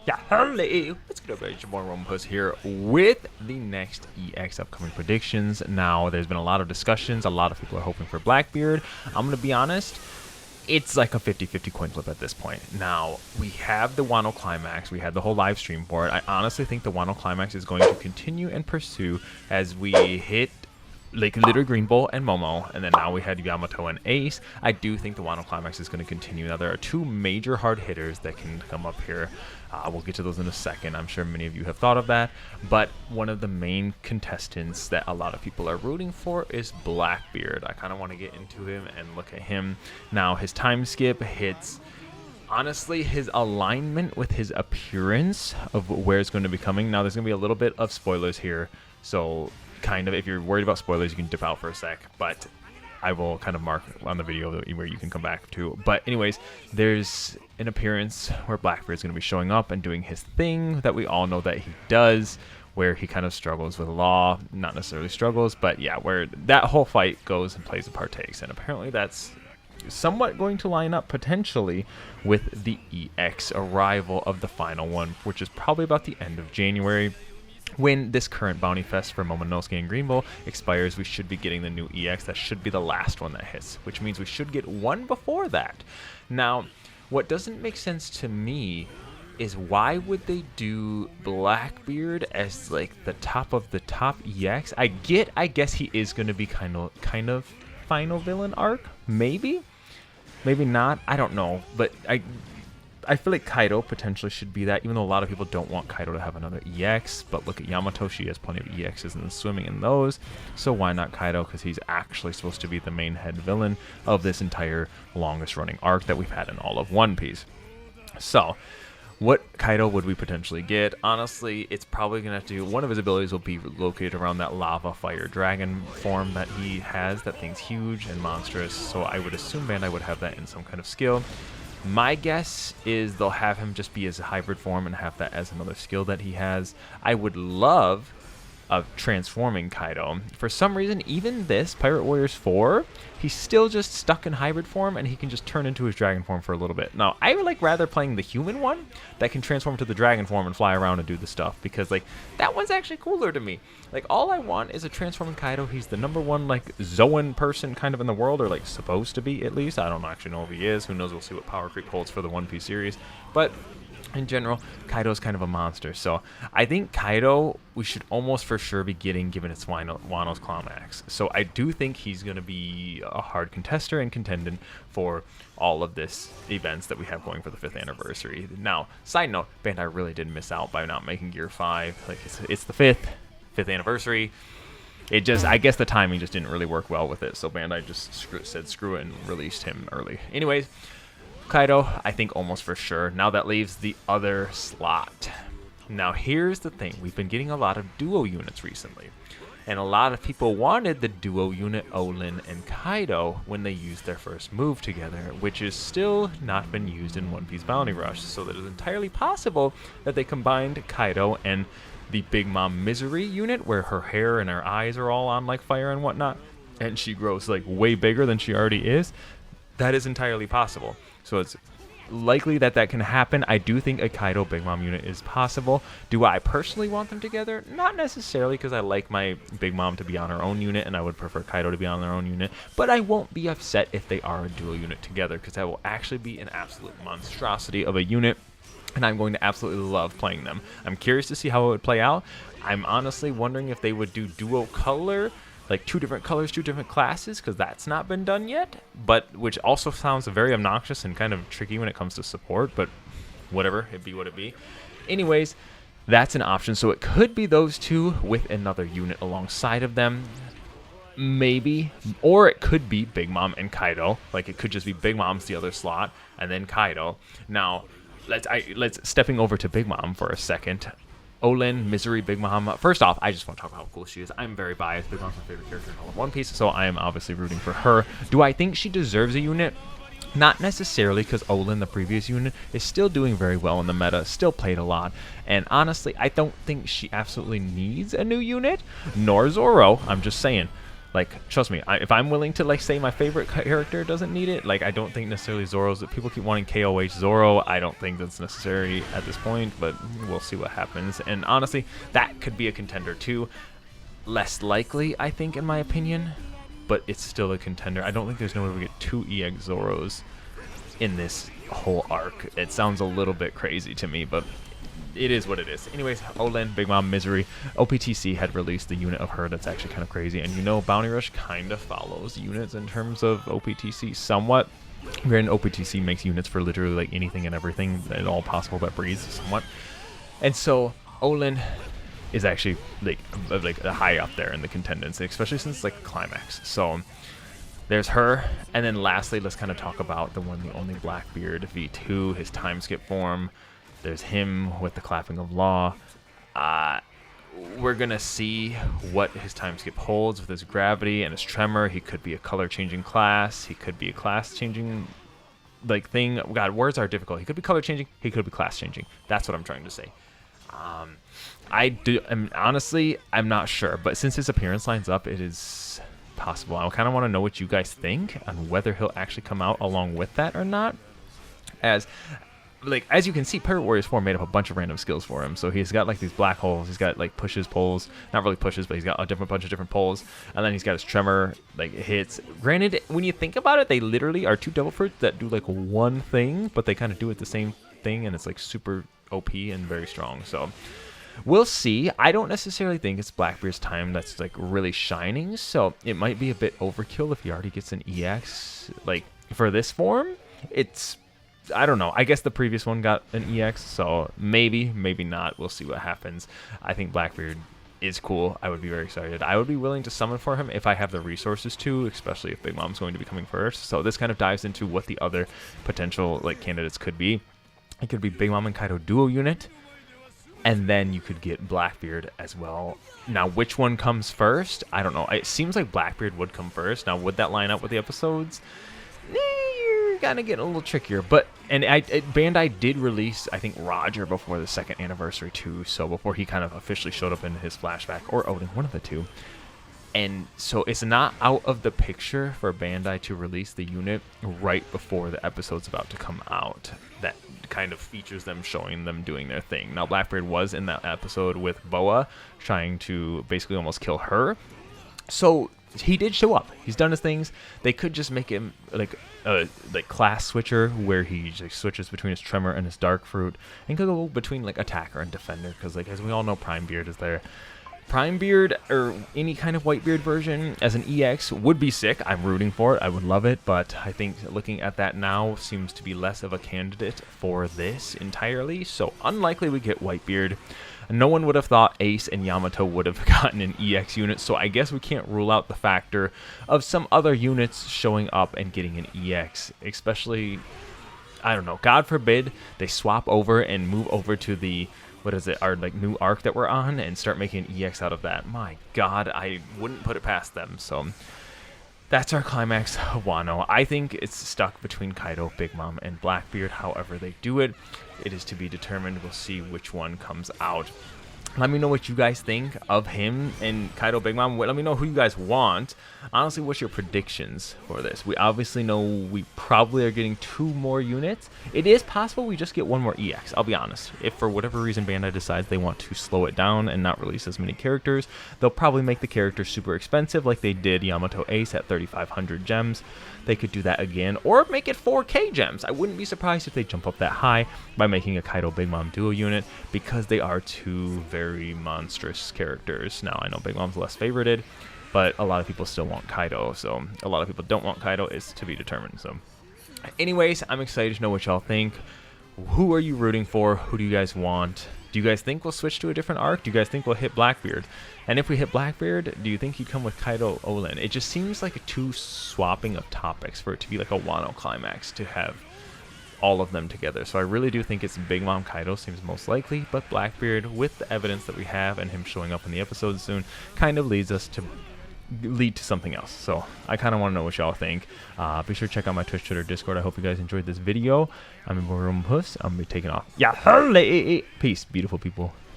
Yeah, hello. What's good, everybody? It's your boy Roman Puss here with the next EX upcoming predictions. Now, there's been a lot of discussions. A lot of people are hoping for Blackbeard. I'm going to be honest. It's like a 50-50 coin flip at this point. Now, we have the Wano climax. We had the whole live stream for it. I honestly think the Wano climax is going to continue and pursue as we hit like Litter Green Bull and Momo, and then now we had Yamato and Ace. I do think the Wano climax is going to continue. Now there are two major hard hitters that can come up here. We'll get to those in a second. I'm sure many of you have thought of that, but one of the main contestants that a lot of people are rooting for is Blackbeard. I kind of want to get into him and look at him. Now his time skip hits. Honestly, his alignment with his appearance of where it's going to be coming. Now there's going to be a little bit of spoilers here, so kind of, if you're worried about spoilers, you can dip out for a sec, but I will kind of mark on the video where you can come back to. But anyways, there's an appearance where Blackbeard's going to be showing up and doing his thing that we all know that he does, where he kind of struggles with law, not necessarily struggles, but yeah, where that whole fight goes and plays and partakes, and apparently that's somewhat going to line up potentially with the EX arrival of the final one, which is probably about the end of January. When this current Bounty Fest for Momonosuke and Green Bull expires, we should be getting the new EX. That should be the last one that hits, which means we should get one before that. Now, what doesn't make sense to me is why would they do Blackbeard as like the top of the top EX? I guess he is going to be kind of final villain arc, maybe not. I don't know, but I feel like Kaido potentially should be that, even though a lot of people don't want Kaido to have another EX. But look at Yamato, she has plenty of EXs and swimming in those. So why not Kaido? Because he's actually supposed to be the main head villain of this entire longest running arc that we've had in all of One Piece. So what Kaido would we potentially get? Honestly, it's probably going to have to, one of his abilities will be located around that lava fire dragon form that he has. That thing's huge and monstrous. So I would assume Bandai would have that in some kind of skill. My guess is they'll have him just be as a hybrid form and have that as another skill that he has. I would love transforming Kaido. For some reason, even this, Pirate Warriors 4, he's still just stuck in hybrid form and he can just turn into his dragon form for a little bit. Now, I would like rather playing the human one that can transform to the dragon form and fly around and do the stuff, because like that one's actually cooler to me. Like all I want is a transforming Kaido. He's the #1 like Zoan person kind of in the world, or like supposed to be at least. I don't actually know if he is. Who knows? We'll see what power creep holds for the One Piece series. But in general, Kaido's kind of a monster, so I think Kaido we should almost for sure be given its Wano's climax. So I do think he's going to be a hard contester and contendant for all of this events that we have going for the 5th anniversary. Now, side note, Bandai really did miss out by not making Gear 5. Like it's the 5th anniversary. It just, I guess the timing just didn't really work well with it, so Bandai just said screw it and released him early. Anyways, Kaido, I think almost for sure. Now that leaves the other slot. Now here's the thing. We've been getting a lot of duo units recently. And a lot of people wanted the duo unit Olin and Kaido when they used their first move together, which is still not been used in One Piece Bounty Rush. So it is entirely possible that they combined Kaido and the Big Mom Misery unit, where her hair and her eyes are all on like fire and whatnot, and she grows like way bigger than she already is. That is entirely possible. So it's likely that that can happen. I do think a Kaido Big Mom unit is possible. Do I personally want them together? Not necessarily, because I like my Big Mom to be on her own unit, and I would prefer Kaido to be on their own unit. But I won't be upset if they are a dual unit together, because that will actually be an absolute monstrosity of a unit, and I'm going to absolutely love playing them. I'm curious to see how it would play out. I'm honestly wondering if they would do duo color, like 2 different colors, 2 different classes, because that's not been done yet, but which also sounds very obnoxious and kind of tricky when it comes to support, but whatever, it be what it be. Anyways, that's an option. So it could be those two with another unit alongside of them, maybe, or it could be Big Mom and Kaido. Like it could just be Big Mom's the other slot and then Kaido. Now let's stepping over to Big Mom for a second. Olin, Misery, Big Mom. First off, I just want to talk about how cool she is. I'm very biased. Big Mom's my favorite character in all of One Piece, so I am obviously rooting for her. Do I think she deserves a unit? Not necessarily, because Olin, the previous unit, is still doing very well in the meta, still played a lot, and honestly, I don't think she absolutely needs a new unit, nor Zoro. I'm just saying. Like, trust me, if I'm willing to, like, say my favorite character doesn't need it, like, I don't think necessarily Zoro's... People keep wanting KOH Zoro. I don't think that's necessary at this point, but we'll see what happens. And honestly, that could be a contender too. Less likely, I think, in my opinion, but it's still a contender. I don't think there's no way we get 2 EX Zoros in this whole arc. It sounds a little bit crazy to me, but it is what it is. Anyways, Olin, Big Mom, Misery. OPTC had released the unit of her that's actually kind of crazy, and you know Bounty Rush kind of follows units in terms of OPTC somewhat. Granted, OPTC makes units for literally like anything and everything at all possible that breathes somewhat. And so Olin is actually like high up there in the contenders, especially since it's like climax. So there's her, and then lastly, let's kind of talk about the one, the only Blackbeard V2, his time skip form. There's him with the clapping of law. We're gonna see what his time skip holds with his gravity and his tremor. He could be a color changing class. He could be a class changing like thing. God, words are difficult. He could be color changing. He could be class changing. That's what I'm trying to say. Honestly, I'm not sure, but since his appearance lines up, it is possible. I kind of want to know what you guys think on whether he'll actually come out along with that or not. As you can see, Pirate Warrior's form made up a bunch of random skills for him. So he's got like these black holes. He's got like pushes, pulls, not really pushes, but he's got a bunch of different pulls. And then he's got his tremor, like hits. Granted, when you think about it, they literally are 2 devil fruits that do like one thing, but they kind of do it the same thing, and it's like super OP and very strong. So we'll see. I don't necessarily think it's Blackbeard's time that's like really shining, so it might be a bit overkill if he already gets an EX. Like for this form, it's, I don't know. I guess the previous one got an EX, so maybe not. We'll see what happens. I think Blackbeard is cool. I would be very excited. I would be willing to summon for him if I have the resources to, especially if Big Mom's going to be coming first. So this kind of dives into what the other potential like candidates could be. It could be Big Mom and Kaido duo unit, and then you could get Blackbeard as well. Now, which one comes first? I don't know. It seems like Blackbeard would come first. Now, would that line up with the episodes? You're kind of getting a little trickier. But, and Bandai did release, I think, Roger before the 2nd anniversary too. So before he kind of officially showed up in his flashback, or Odin, one of the two. And so it's not out of the picture for Bandai to release the unit right before the episode's about to come out. That kind of features them showing them doing their thing. Now, Blackbeard was in that episode with Boa, trying to basically almost kill her. So he did show up. He's done his things. They could just make him like a class switcher, where he just switches between his tremor and his dark fruit, and could go between like attacker and defender, because like as we all know, Prime Beard is there. Prime Beard or any kind of Whitebeard version as an EX would be sick. I'm rooting for it. I would love it, but I think looking at that now seems to be less of a candidate for this entirely. So unlikely we get Whitebeard. No one would have thought Ace and Yamato would have gotten an EX unit, so I guess we can't rule out the factor of some other units showing up and getting an EX, especially, I don't know, God forbid they swap over and move over to the, what is it, our like new arc that we're on, and start making an EX out of that. My God, I wouldn't put it past them. So that's our climax, Wano. I think it's stuck between Kaido, Big Mom, and Blackbeard. However they do it, it is to be determined. We'll see which one comes out. Let me know what you guys think of him and Kaido, Big Mom. Let me know who you guys want. Honestly, what's your predictions for this? We obviously know we probably are getting 2 more units. It is possible we just get 1 more EX, I'll be honest. If for whatever reason Bandai decides they want to slow it down and not release as many characters, they'll probably make the characters super expensive like they did Yamato Ace at 3,500 gems. They could do that again, or make it 4K gems. I wouldn't be surprised if they jump up that high by making a Kaido Big Mom duo unit, because they are 2 very monstrous characters. Now, I know Big Mom's less favorited, but a lot of people still want Kaido, so a lot of people don't want Kaido. Is to be determined. So anyways, I'm excited to know what y'all think. Who are you rooting for? Who do you guys want? Do you guys think we'll switch to a different arc? Do you guys think we'll hit Blackbeard? And if we hit Blackbeard, do you think he'd come with Kaido Olin? It just seems like a 2 swapping of topics for it to be like a Wano climax, to have all of them together. So I really do think it's Big Mom Kaido seems most likely, but Blackbeard, with the evidence that we have and him showing up in the episode soon, kind of lead to something else. So I kind of want to know what y'all think. Be sure to check out my Twitch, Twitter, Discord. I hope you guys enjoyed this video. I'm in Puss. I'm gonna be taking off. Yeah, peace, beautiful people.